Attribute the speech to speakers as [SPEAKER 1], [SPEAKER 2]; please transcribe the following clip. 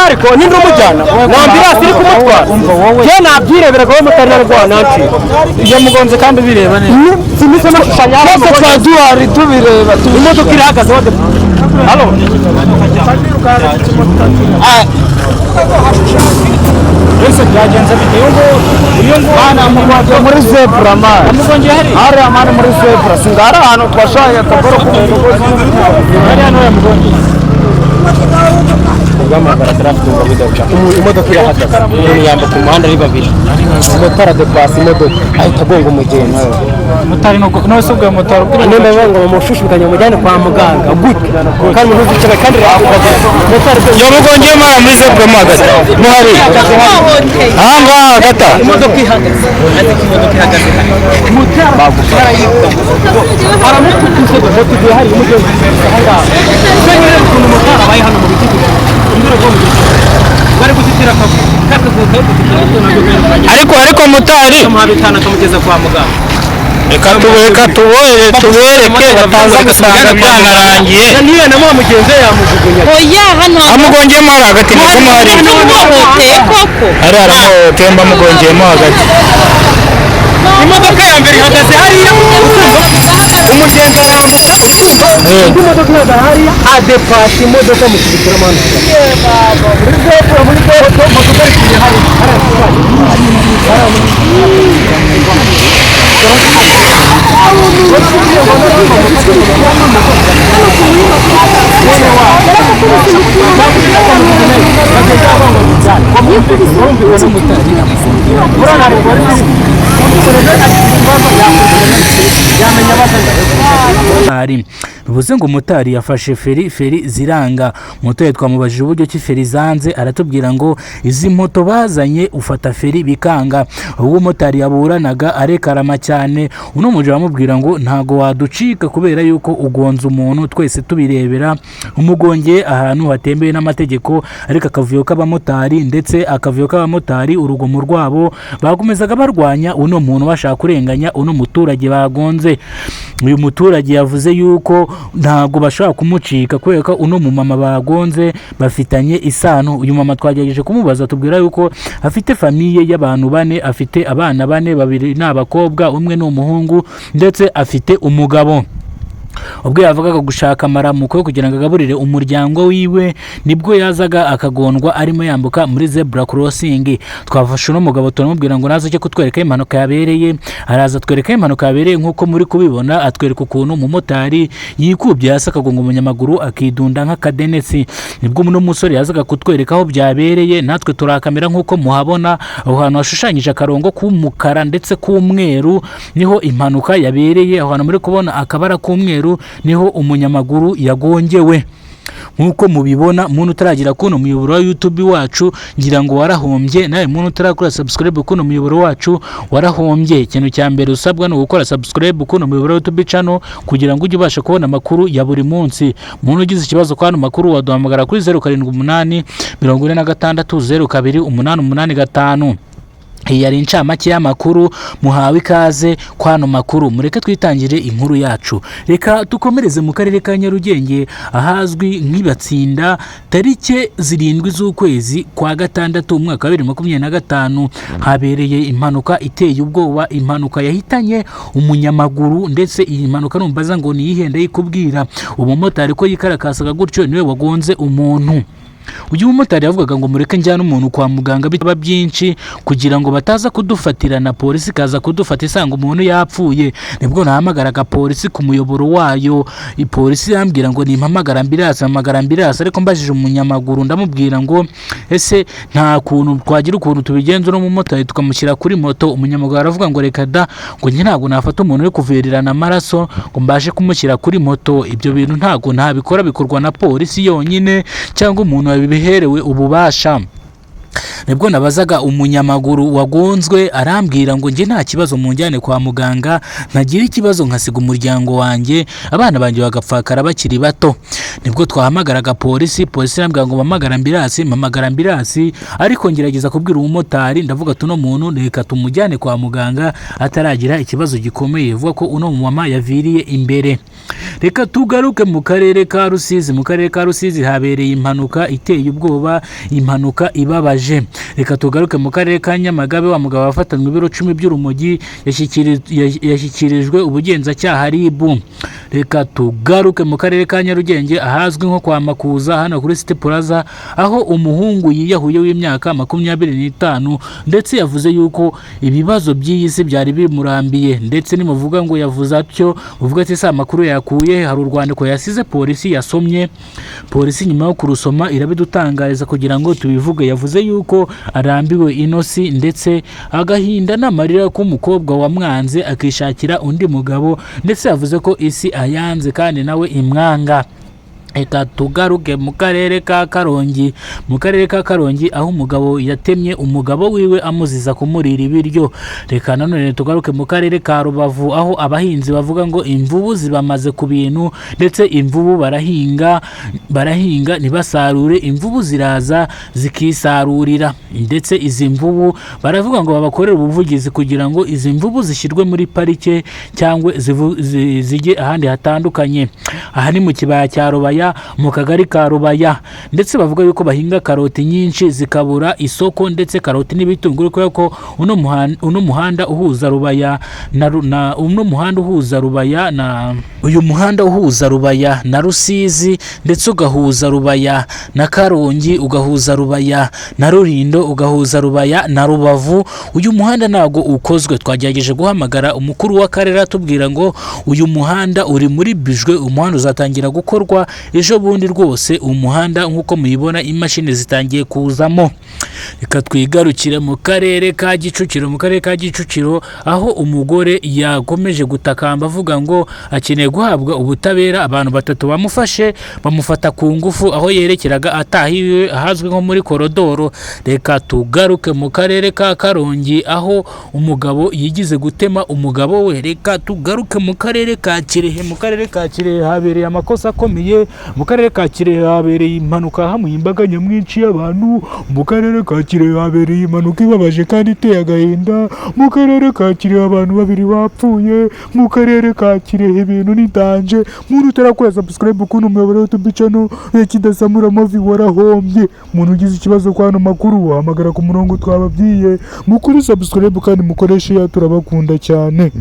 [SPEAKER 1] ariko ninde umujyana na ambulance iri kumutwara je nabyirebera ko mutari narwana nci iyo mugonze kandi bireba neza simise amashushanya y'abantu twaduhari tubireba imodoka irahagaze wode halo Ese byagenze bitewe uyu ngo bana mugwaje muri zebra man amugonje hari amana muri zebra singara hano twashaya taboro ku muntu ari hano ya mugonje ugamagara traffic ngo bidoka imodoka irahagaze umuntu yambuka umuhanda ari babiri motara de pass imodoka ahita agonga umugenzi motari no se ubwo motari none ngo mushushukanye umujyane kwa muganga gute kandi muhuze cyane kandi motari yo mugonje mara muri zebra magaze muhari hanga gata imodoka ihagaze motari bagufara aramukuze ngo hari umugenzi hanga senyere ku motari abaye hano mu biti ariko motari akamugeza kwa muganga reka tubereke bataza gusanga byanarangiye niyo na mwa mugenzi yamujugunya oya hano amugongemo hagati ni kumari ari aramutemba amugongemo hagati imodoka ya mbere ihagaze hariya umugenzi yambuka imodoka ihagaze hariya adepasi imodoka mu kibitira manu muri boko modoka iri hariya
[SPEAKER 2] bivuze ngo motari yafashe feri ziranga moto twamubajije uburyo ki feri zanze aratubwira ngo izi moto bazanye ufata feri bikanga ubwo motari yaburanaga arekarama cyane uno muje bamubwira ngo ntago waducika kubera yuko ugonza umuntu twese tubirebera umugongeye ahantu hatembeye n'amategeko ariko akavuyo k'abamotari ndetse akavuyo k'abamotari urugomo rwabo bakomezaga barwanya uno muntu bashaka kurenganya uno muturage bagonze uyu muturage yavuze yuko ntago bashaka kumucika kubera ko uno mumama bagonze bafitanye isano uyu mama twagerageje kumubaza tubwira yuko afite famiye y'abantu bane afite abana bane babiri n'abakobwa umwe n'umuhungu ndetse afite umugabo ubwo yavugaga gushaka amaramuko kugira ngo agaburire umuryango wiwe nibwo yazaga akagondwa arimo yambuka muri zebra crossing twafashe no mugabo turamubwira ngo naze cyo kutwereka impanuka yabereye araza twereka impanuka yabereye nkuko muri kubibona atwereka ukuntu umumotari yikubye hasi akagonga umunyamaguru akidunda nk'akadenesi nibwo uno musore yazaga kutwereka aho byabereye natwe turakamera nkuko muhabona aho hantu hashushanyije akarongo k'umukara ndetse k'umweru niho impanuka yabereye aho hantu muri kubona akabara k'umweru niho umunyamaguru yagongewe nkuko mubibona muntu utaragira kuno muyoboro wa YouTube wacu ngira ngo warahombye nawe muntu utarakora subscribe kuno muyoboro wacu warahombye ikintu cya mbere usabwa no gukora subscribe kuno muyoboro wa YouTube channel kugira ngo ujye ubasha kubona makuru ya buri munsi muntu ugize ikibazo kwano makuru waduhamagara kuri 0788 46 02 885 yari incamake y'amakuru muhawe ikaze kwano makuru mureke twitangire inkuru yacu reka tukomereze mu karere ka Nyarugenge ahazwi nk'ibatsinda tarike 7 z'ukwezi kwa gatandatu umwaka wa 2025 habereye impanuka iteye ubwoba impanuka yahitanye umunyamaguru ndetse iyi mpanuka numbaza ngo niyihenda yikubwira umumotari ko yikarakasaga gutyo niwe wagonze umuntu uyu mumotari yavugaga ngo mureke njyana umuntu kwa muganga bitaba byinshi kugira ngo bataza kudufatira na polisi kaza kudufata isanga umuntu yapfuye nibwo nahamagaraga polisi ku muyoboro wayo ipolisi yambwira ngo nimpamagara ambirasa ariko mbajije umunyamaguru ndamubwira ngo ese nta kuntu twagira ukuntu tubigenza no mumotari tukamushyira kuri moto umunyamaguru aravuga ngo reka da ngo njye ntago nafata umuntu uri kuvirirana amaraso ngo mbashe kumushyira kuri moto ibyo bintu ntago ntabikora bikorwa na polisi yonyine cyangwa umuntu biherewe ububasha nibwo nabazaga umunyamaguru wagonzwe arambwira ngo njye nta kibazo munjyane kwa muganga, ntagira ikibazo nkasiga umuryango wanjye, abana banjye bagapfakara bakiri bato. Nibwo twahamagaraga polisi irambwira ngo mpamagara ambirasi, ariko ngerageza kubwira umumotari ndavuga tuno muntu reka tumujyane kwa muganga ataragira ikibazo gikomeye, vuga ko uno mama yaviriye imbere. Reka tugaruke mu karere ka Rusizi habereye impanuka iteye ubwoba, impanuka ibabaje. Reka tugaruke mu karere ka Nyamagabe, wa mugabo wafatanywe ibiro 10 by'urumogi yashyikirijwe ubugenzacyaha RIB. Reka tugaruke mu karere ka Nyarugenge ahazwi nko kwa Makuza hano kuri City Plaza, aho umuhungu yiyahuye w'imyaka 25 ndetse yavuze yuko ibibazo by'iyisi byari bimurambiye, ndetse nimuvuga ngo yavuze atyo uvuga ati sa makuru yakuye, hari urwandiko yasize polisi yasomye, polisi nyuma yo kurusoma irabidutangariza kugira ngo tubivuge. Yavuze yuko arambiwe inosi ndetse agahinda n'amarira k'umukobwa wamwanze akishakira undi mugabo, ndetse yavuze ko isi ayanze kandi nawe imwanga. Reka tugaruke mu karere ka Karongi, aho umugabo yatemye umugabo wiwe amuziza kumurira ibiryo. Reka nanone tugaruke mu karere ka Rubavu, aho abahinzi bavuga ngo imvubu zibamaze ku bintu, ndetse imvubu barahinga ntibasarure, imvubu ziraza zikisarurira, ndetse izi mvubu baravuga ngo babakorera ubuvugizi kugira ngo izi mvubu zishyirwe muri parike cyangwa zijye ahandi hatandukanye. Aha ni mu kibaya cya Rubaya, mu kagari ka Rubaya, ndetse bavuga yuko bahinga karoti nyinshi zikabura isoko, ndetse karoti n'ibitunguru kubera ko uno muhanda uhuza Rubaya na Rusizi, ndetse ugahuza Rubaya na Karongi, ugahuza Rubaya na Rulindo, ugahuza Rubaya na Rubavu. Uyu muhanda ntago ukozwe. Twagerageje guhamagara umukuru w'akarere atubwira ngo uyu muhanda uri muri bijwe, umuhanda uzatangira gukorwa ejo bundi rwose. Umuhanda nk'uko muyibona imashini zitangiye kuzamo. Reka twigarukire mu karere ka Kicukiro, aho umugore yakomeje gutakamba avuga ngo akeneye guhabwa ubutabera. Abantu 3 bamufashe bamufata ku ngufu aho yerekeraga atahiwe ahazwi nko muri korodoro. Reka tugaruke mu karere ka Karongi, aho umugabo yigize gutema umugabo we. Reka tugaruke mu karere ka Kirehe, habereye amakosa akomeye. Mu karere ka Kirehe habereye impanuka hamwe imbaga nyamwinshi y'abantu. Mu karere ka Kirehe habereye impanuka ibabaje kandi iteye agahinda. Mu karere ka Kirehe abantu 2 bapfuye. Mu karere ka Kirehe ibintu ni danje. Muntu utarakoze subscribe kuno umuyoboro YouTube channel Kidasamura Amavi warahombye. Muntu ugize ikibazo kwa no makuru wahamagara ku murongo twababwiye. Mukuri subscribe kandi mukoreshe ya turabakunda cyane.